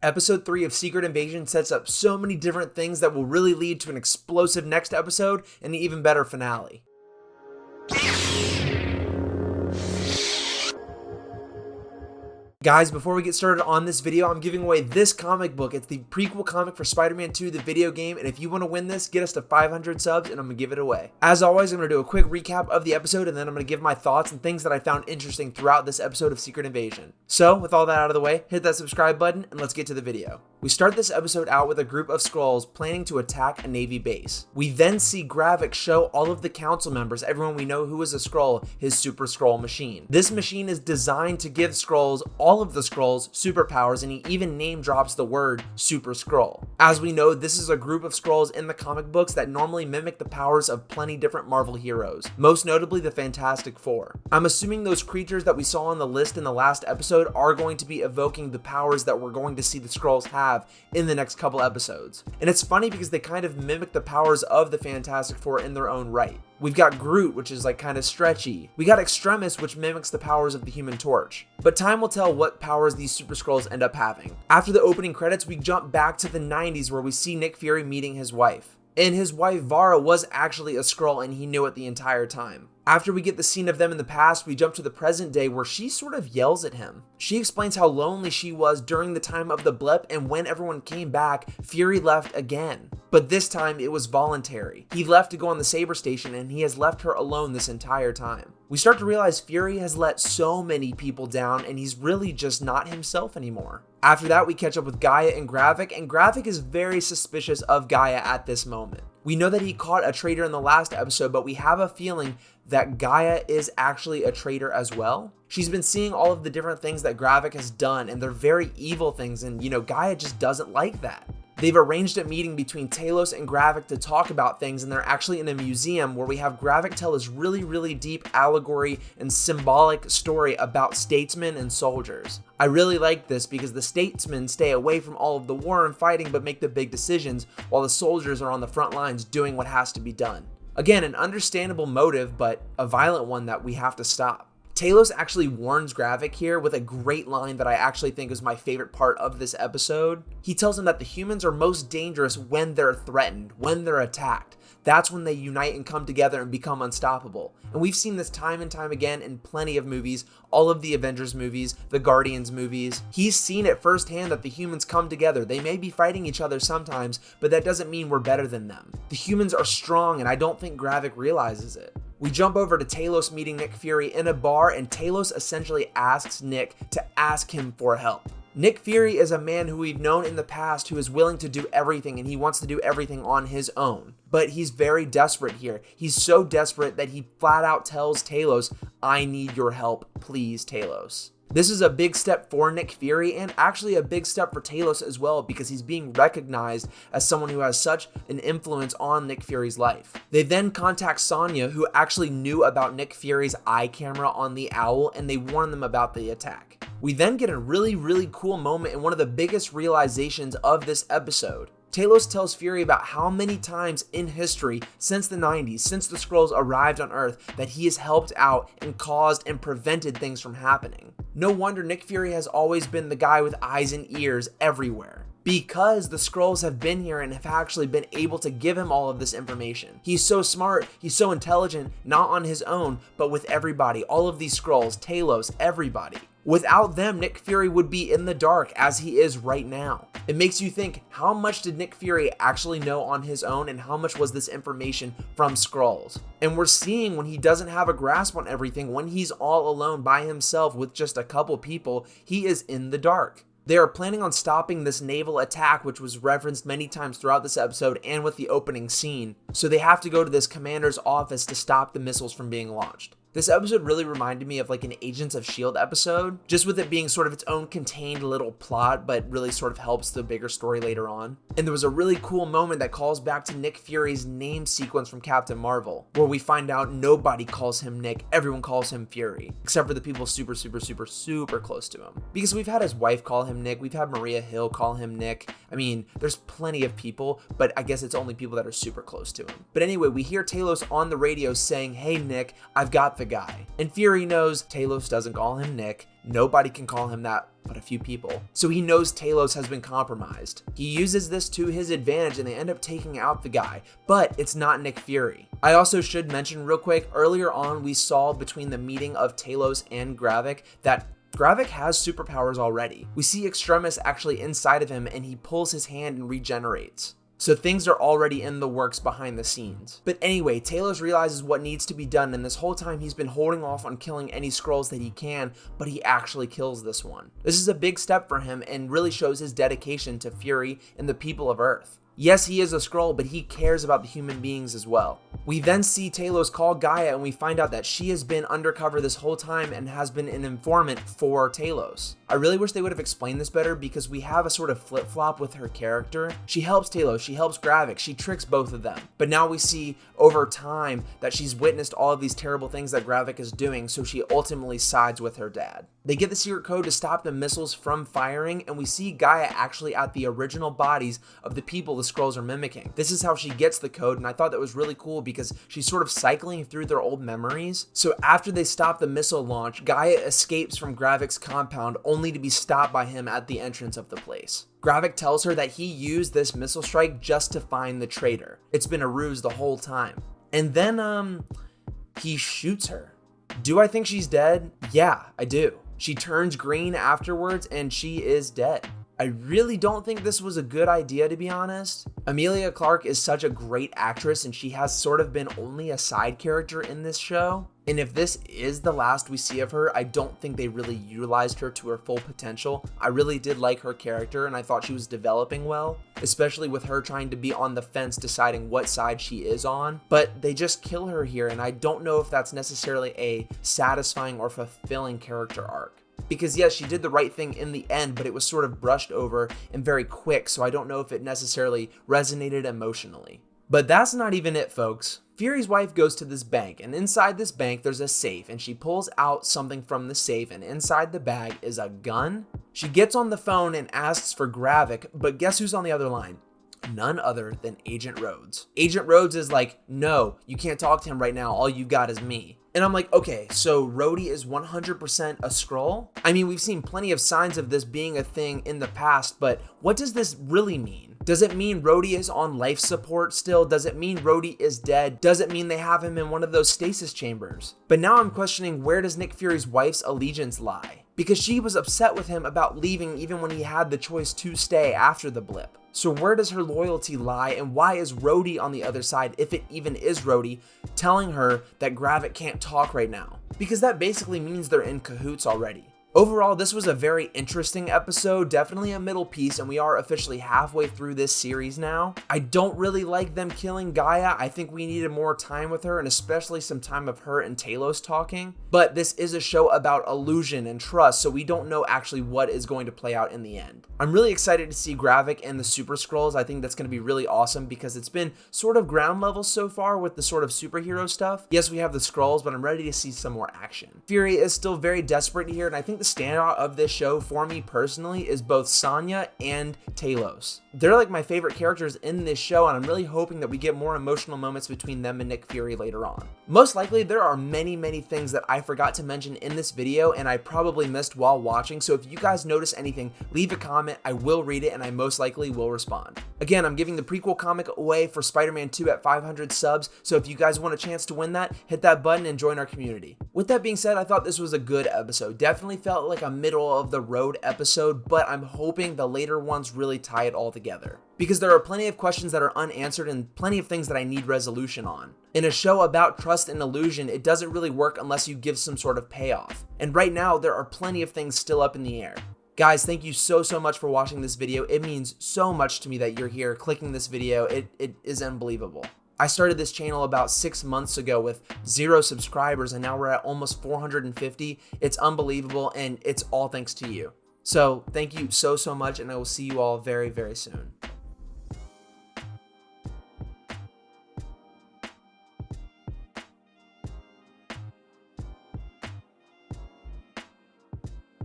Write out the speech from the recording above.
Episode 3 of Secret Invasion sets up so many different things that will really lead to an explosive next episode and an even better finale. Guys, before we get started on this video, I'm giving away this comic book. It's the prequel comic for Spider-Man 2, the video game, and if you want to win this, get us to 500 subs and I'm going to give it away. As always, I'm going to do a quick recap of the episode and then I'm going to give my thoughts and things that I found interesting throughout this episode of Secret Invasion. So, with all that out of the way, hit that subscribe button and let's get to the video. We start this episode out with a group of Skrulls planning to attack a Navy base. We then see Gravik show all of the council members, everyone we know who is a Skrull, his Super Skrull machine. This machine is designed to give Skrulls, all of the Skrulls, superpowers, and he even name drops the word Super Skrull. As we know, this is a group of Skrulls in the comic books that normally mimic the powers of plenty different Marvel heroes, most notably the Fantastic Four. I'm assuming those creatures that we saw on the list in the last episode are going to be evoking the powers that we're going to see the Skrulls have in the next couple episodes. And it's funny because they kind of mimic the powers of the Fantastic Four in their own right. We've got Groot, which is like kind of stretchy. We got Extremis, which mimics the powers of the Human Torch. But time will tell what powers these Super Skrulls end up having. After the opening credits, we jump back to the 90s where we see Nick Fury meeting his wife. And his wife Vara was actually a Skrull and he knew it the entire time. After we get the scene of them in the past, we jump to the present day where she sort of yells at him. She explains how lonely she was during the time of the blip, and when everyone came back, Fury left again. But this time it was voluntary. He left to go on the Saber Station and he has left her alone this entire time. We start to realize Fury has let so many people down and he's really just not himself anymore. After that, we catch up with Gaia and Gravik is very suspicious of Gaia at this moment. We know that he caught a traitor in the last episode, but we have a feeling that Gaia is actually a traitor as well. She's been seeing all of the different things that Gravik has done, and they're very evil things, and Gaia just doesn't like that. They've arranged a meeting between Talos and Gravik to talk about things, and they're actually in a museum where we have Gravik tell this really deep allegory and symbolic story about statesmen and soldiers. I really like this because the statesmen stay away from all of the war and fighting but make the big decisions, while the soldiers are on the front lines doing what has to be done. Again, an understandable motive, but a violent one that we have to stop. Talos actually warns Gravik here with a great line that I actually think is my favorite part of this episode. He tells him that the humans are most dangerous when they're threatened, when they're attacked. That's when they unite and come together and become unstoppable. And we've seen this time and time again in plenty of movies, all of the Avengers movies, the Guardians movies. He's seen it firsthand that the humans come together. They may be fighting each other sometimes, but that doesn't mean we're better than them. The humans are strong, and I don't think Gravik realizes it. We jump over to Talos meeting Nick Fury in a bar, and Talos essentially asks Nick to ask him for help. Nick Fury is a man who we've known in the past who is willing to do everything, and he wants to do everything on his own. But he's very desperate here. He's so desperate that he flat out tells Talos, "I need your help, please, Talos." This is a big step for Nick Fury and actually a big step for Talos as well, because he's being recognized as someone who has such an influence on Nick Fury's life. They then contact Sonya, who actually knew about Nick Fury's eye camera on the owl, and they warn them about the attack. We then get a really cool moment and one of the biggest realizations of this episode. Talos tells Fury about how many times in history, since the 90s, since the Skrulls arrived on Earth, that he has helped out and caused and prevented things from happening. No wonder Nick Fury has always been the guy with eyes and ears everywhere, because the Skrulls have been here and have actually been able to give him all of this information. He's so smart, he's so intelligent, not on his own, but with everybody, all of these Skrulls, Talos, everybody. Without them, Nick Fury would be in the dark as he is right now. It makes you think, how much did Nick Fury actually know on his own, and how much was this information from Skrulls? And we're seeing when he doesn't have a grasp on everything, when he's all alone by himself with just a couple people, he is in the dark. They are planning on stopping this naval attack, which was referenced many times throughout this episode and with the opening scene. So they have to go to this commander's office to stop the missiles from being launched. This episode really reminded me of like an Agents of S.H.I.E.L.D. episode, just with it being sort of its own contained little plot, but really sort of helps the bigger story later on. And there was a really cool moment that calls back to Nick Fury's name sequence from Captain Marvel, where we find out nobody calls him Nick, everyone calls him Fury, except for the people super close to him. Because we've had his wife call him Nick, we've had Maria Hill call him Nick. I mean, there's plenty of people, but I guess it's only people that are super close to him. But anyway, we hear Talos on the radio saying, "Hey Nick, I've got the guy. And Fury knows Talos doesn't call him Nick. Nobody can call him that but a few people. So he knows Talos has been compromised. He uses this to his advantage and they end up taking out the guy, but it's not Nick Fury. I also should mention real quick, earlier on we saw between the meeting of Talos and Gravik that Gravik has superpowers already. We see Extremis actually inside of him and he pulls his hand and regenerates. So things are already in the works behind the scenes. But anyway, Talos realizes what needs to be done, and this whole time he's been holding off on killing any Skrulls that he can, but he actually kills this one. This is a big step for him and really shows his dedication to Fury and the people of Earth. Yes, he is a Skrull, but he cares about the human beings as well. We then see Talos call Gaia and we find out that she has been undercover this whole time and has been an informant for Talos. I really wish they would have explained this better because we have a sort of flip-flop with her character. She helps Talos, she helps Gravik, she tricks both of them. But now we see over time that she's witnessed all of these terrible things that Gravik is doing, so she ultimately sides with her dad. They get the secret code to stop the missiles from firing, and we see Gaia actually at the original bodies of the people the Skrulls are mimicking. This is how she gets the code, and I thought that was really cool because she's sort of cycling through their old memories. So after they stop the missile launch, Gaia escapes from Gravik's compound only to be stopped by him at the entrance of the place. Gravik tells her that he used this missile strike just to find the traitor. It's been a ruse the whole time. And then, he shoots her. Do I think she's dead? Yeah, I do. She turns green afterwards and she is dead. I really don't think this was a good idea, to be honest. Emilia Clarke is such a great actress and she has sort of been only a side character in this show. And if this is the last we see of her, I don't think they really utilized her to her full potential. I really did like her character and I thought she was developing well, especially with her trying to be on the fence deciding what side she is on. But they just kill her here and I don't know if that's necessarily a satisfying or fulfilling character arc. Because yes, she did the right thing in the end, but it was sort of brushed over and very quick, so I don't know if it necessarily resonated emotionally. But that's not even it, folks. Fury's wife goes to this bank, and inside this bank there's a safe, and she pulls out something from the safe, and inside the bag is a gun. She gets on the phone and asks for Gravik, but guess who's on the other line? None other than Agent Rhodes. Agent Rhodes is like, no, you can't talk to him right now, all you got is me. And I'm like, okay, so Rhodey is 100% a Skrull? I mean, we've seen plenty of signs of this being a thing in the past, but what does this really mean? Does it mean Rhodey is on life support still? Does it mean Rhodey is dead? Does it mean they have him in one of those stasis chambers? But now I'm questioning, where does Nick Fury's wife's allegiance lie? Because she was upset with him about leaving even when he had the choice to stay after the blip. So where does her loyalty lie, and why is Rhodey on the other side, if it even is Rhodey, telling her that Gravik can't talk right now? Because that basically means they're in cahoots already. Overall, this was a very interesting episode, definitely a middle piece, and we are officially halfway through this series now. I don't really like them killing Gaia. I think we needed more time with her, and especially some time of her and Talos talking. But this is a show about illusion and trust, so we don't know actually what is going to play out in the end. I'm really excited to see Gravik and the Super Skrulls. I think that's going to be really awesome because it's been sort of ground level so far with the sort of superhero stuff. Yes, we have the Skrulls, but I'm ready to see some more action. Fury is still very desperate here, and I think the standout of this show for me personally is both Sonya and Talos. They're like my favorite characters in this show, and I'm really hoping that we get more emotional moments between them and Nick Fury later on. Most likely, there are many things that I forgot to mention in this video and I probably missed while watching, so if you guys notice anything, leave a comment, I will read it and I most likely will respond. Again, I'm giving the prequel comic away for Spider-Man 2 at 500 subs, so if you guys want a chance to win that, hit that button and join our community. With that being said, I thought this was a good episode. Definitely felt like a middle of the road episode, but I'm hoping the later ones really tie it all together. Because there are plenty of questions that are unanswered and plenty of things that I need resolution on. In a show about trust and illusion, it doesn't really work unless you give some sort of payoff. And right now, there are plenty of things still up in the air. Guys, thank you so much for watching this video. It means so much to me that you're here clicking this video. It is unbelievable. I started this channel about 6 months ago with 0 subscribers and now we're at almost 450. It's unbelievable and it's all thanks to you. So thank you so much and I will see you all very soon.